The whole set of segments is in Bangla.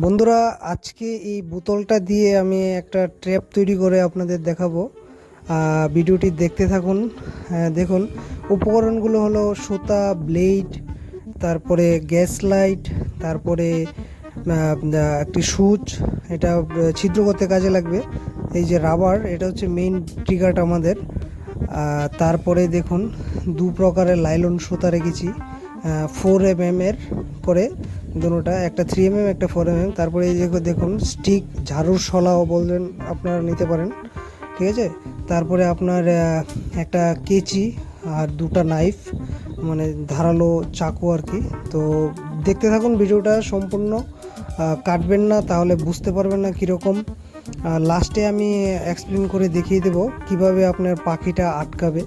বন্ধুরা, আজকে এই বোতলটা দিয়ে আমি একটা ট্র্যাপ তৈরি করে আপনাদের দেখাবো। ভিডিওটি দেখতে থাকুন। দেখুন, উপকরণগুলো হলো সুতা, ব্লেড, তারপরে গ্যাস লাইট, তারপরে একটি সুচ, এটা ছিদ্র করতে কাজে লাগবে। এই যে রাবার, এটা হচ্ছে মেইন ট্রিগারটা আমাদের। তারপরে দেখুন, দু প্রকারের লাইলন সুতা রেখেছি, 4 mm এর করে দুটোটা, একটা 3 mm একটা 4 mm। তারপরে এই যে দেখুন স্টিক, ঝাড়ুর শলাও বলবেন আপনারা, নিতে পারেন, ঠিক আছে। তারপরে আপনার একটা কেচি আর দুটা নাইফ, মানে ধারালো চাকু আর কি। তো দেখতে থাকুন ভিডিওটা সম্পূর্ণ, কাটবেন না তাহলে বুঝতে পারবেন না কীরকম। লাস্টে আমি এক্সপ্লেন করে দেখিয়ে দেবো কিভাবে আপনার পাখিটা আটকাবে।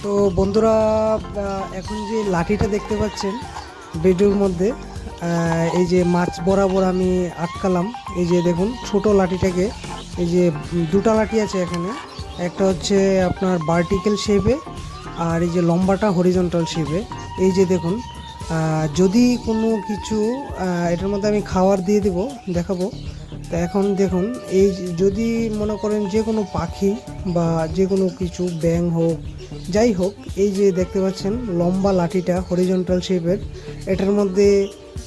তো বন্ধুরা, এখন যে লাঠিটা দেখতে পাচ্ছেন ভিডিওর মধ্যে, এই যে মাছ বরাবর আমি আটকালাম। এই যে দেখুন ছোট লাঠিটাকে, এই যে দুটো লাঠি আছে এখানে, একটা হচ্ছে আপনার ভার্টিক্যাল শেপে আর এই যে লম্বাটা হরিজন্টাল শেপে। এই যে দেখুন, যদি কোনো কিছু এটার মধ্যে আমি খাবার দিয়ে দেব, দেখাবো। তো এখন দেখুন, এই যদি মনে করেন যে কোনো পাখি বা যে কোনো কিছু ব্যাঙ হোক, যাই হোক, এই যে দেখতে পাচ্ছেন লম্বা লাঠিটা হরিজন্টাল শেপের, এটার মধ্যে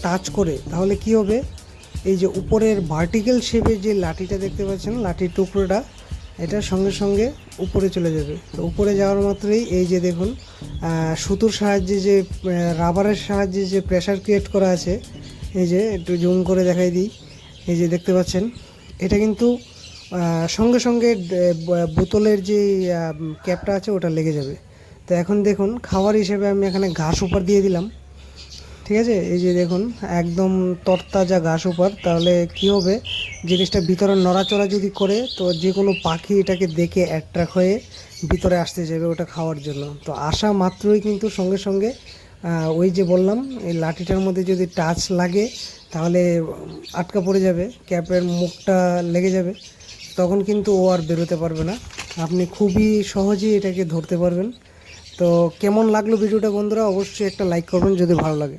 টাচ করে তাহলে কি হবে, এই যে উপরের ভার্টিক্যাল শেপের যে লাঠিটা দেখতে পাচ্ছেন, লাঠির টুকরোটা, এটার সঙ্গে সঙ্গে উপরে চলে যাবে। তো উপরে যাওয়ার মাত্রই এই যে দেখুন, সুতোর সাহায্যে যে রাবারের সাহায্যে যে প্রেসার ক্রিয়েট করা আছে, এই যে একটু জুম করে দেখাই দিই, এই যে দেখতে পাচ্ছেন, এটা কিন্তু সঙ্গে সঙ্গে বোতলের যে ক্যাপটা আছে ওটা লেগে যাবে। তো এখন দেখুন, খাবার হিসেবে আমি এখানে ঘাস উপর দিয়ে দিলাম, ঠিক আছে। এই যে দেখুন একদম তরতাজা ঘাস উপর, তাহলে কি হবে, জিনিসটা ভিতরে নড়াচড়া যদি করে তো যে কোনো পাখি এটাকে দেখে অ্যাট্রাক্ট হয়ে ভিতরে আসতে যাবে ওটা খাওয়ার জন্য। তো আসা মাত্রই কিন্তু সঙ্গে সঙ্গে ওই যে বললাম, এই লাঠিটার মধ্যে যদি টাচ লাগে তাহলে আটকা পড়ে যাবে, ক্যাপের মুখটা লেগে যাবে, তখন কিন্তু ও আর বেরোতে পারবে না। আপনি খুবই সহজেই এটাকে ধরতে পারবেন। তো কেমন লাগলো ভিডিওটা বন্ধুরা, অবশ্যই একটা লাইক করবেন যদি ভালো লাগে।